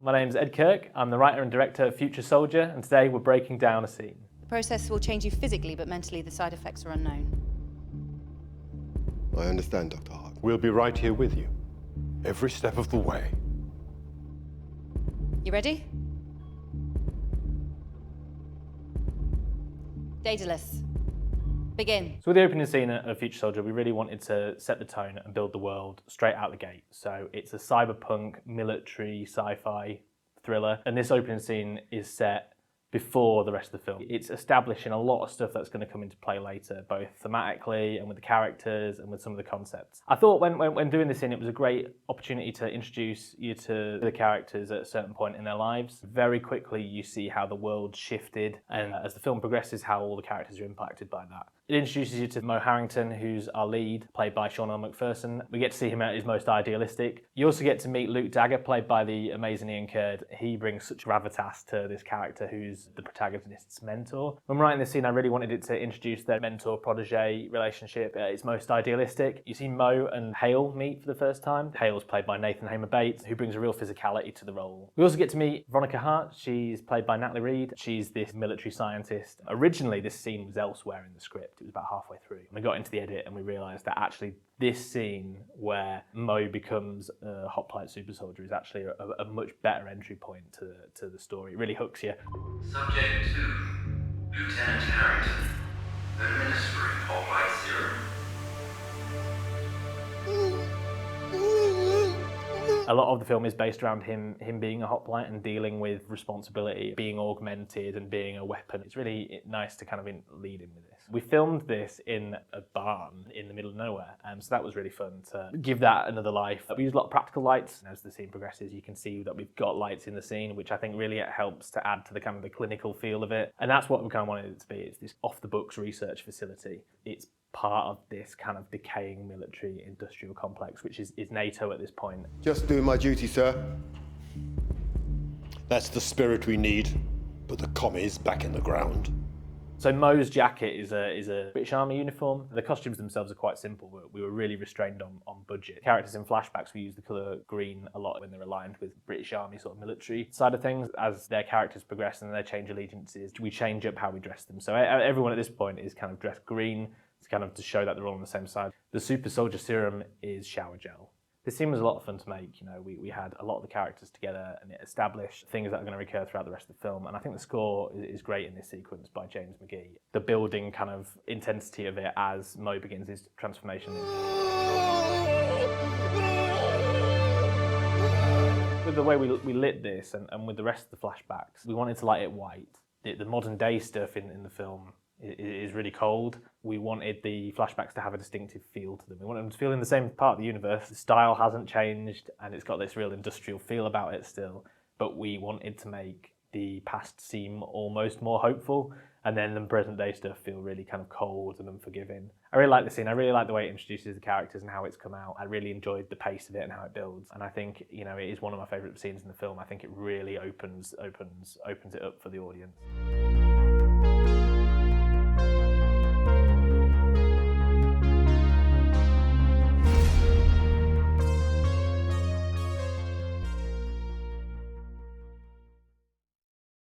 My name's Ed Kirk, I'm the writer and director of Future Soldier, and today we're breaking down a scene. The process will change you physically, but mentally the side effects are unknown. I understand, Dr. Hart. We'll be right here with you, every step of the way. You ready? Daedalus. Begin. So with the opening scene of Future Soldier, we really wanted to set the tone and build the world straight out the gate. So it's a cyberpunk, military, sci-fi thriller, and this opening scene is set before the rest of the film. It's establishing a lot of stuff that's going to come into play later, both thematically and with the characters and with some of the concepts. I thought when doing this scene, it was a great opportunity to introduce you to the characters at a certain point in their lives. Very quickly, you see how the world shifted, and as the film progresses, how all the characters are impacted by that. It introduces you to Mo Harrington, who's our lead, played by McPherson. We get to see him at his most idealistic. You also get to meet Luke Dagger, played by the amazing Ian Curd. He brings such gravitas to this character, who's the protagonist's mentor. When writing this scene, I really wanted it to introduce their mentor-protege relationship at its most idealistic. You see Mo and Hale meet for the first time. Hale's played by Nathan Hamer-Bates, who brings a real physicality to the role. We also get to meet Veronica Hart. She's played by Natalie Reid. She's this military scientist. Originally, this scene was elsewhere in the script. It was about halfway through. And we got into the edit and we realised that actually this scene where Mo becomes a hoplite super soldier is actually a much better entry point to the story. It really hooks you. Subject 2, Lieutenant Harrington, administering hoplite serum. A lot of the film is based around him being a hoplite and dealing with responsibility, being augmented and being a weapon. It's really nice to kind of lead in with this. We filmed this in a barn in the middle of nowhere, so that was really fun to give that another life. We used a lot of practical lights, and as the scene progresses, you can see that we've got lights in the scene, which I think really helps to add to the kind of the clinical feel of it. And that's what we kind of wanted it to be. It's this off-the-books research facility. It's part of this kind of decaying military industrial complex, which is NATO at this point. Just doing my duty, sir. That's the spirit we need. Put the commies back in the ground. So Mo's jacket is a British Army uniform. The costumes themselves are quite simple, but we were really restrained on budget. Characters in flashbacks, we use the colour green a lot when they're aligned with British Army sort of military side of things. As their characters progress and they change allegiances, we change up how we dress them. So everyone at this point is kind of dressed green, to kind of to show that they're all on the same side. The super soldier serum is shower gel. This scene was a lot of fun to make. You know, we had a lot of the characters together and it established things that are going to recur throughout the rest of the film. And I think the score is great in this sequence by James McGee. The building kind of intensity of it as Mo begins his transformation. With the way we lit this and with the rest of the flashbacks, we wanted to light it white. The modern day stuff in the film is really cold. We wanted the flashbacks to have a distinctive feel to them. We wanted them to feel in the same part of the universe. The style hasn't changed and it's got this real industrial feel about it still, but we wanted to make the past seem almost more hopeful and then the present day stuff feel really kind of cold and unforgiving. I really like the scene. I really like the way it introduces the characters and how it's come out. I really enjoyed the pace of it and how it builds. And I think, you know, it is one of my favourite scenes in the film. I think it really opens it up for the audience.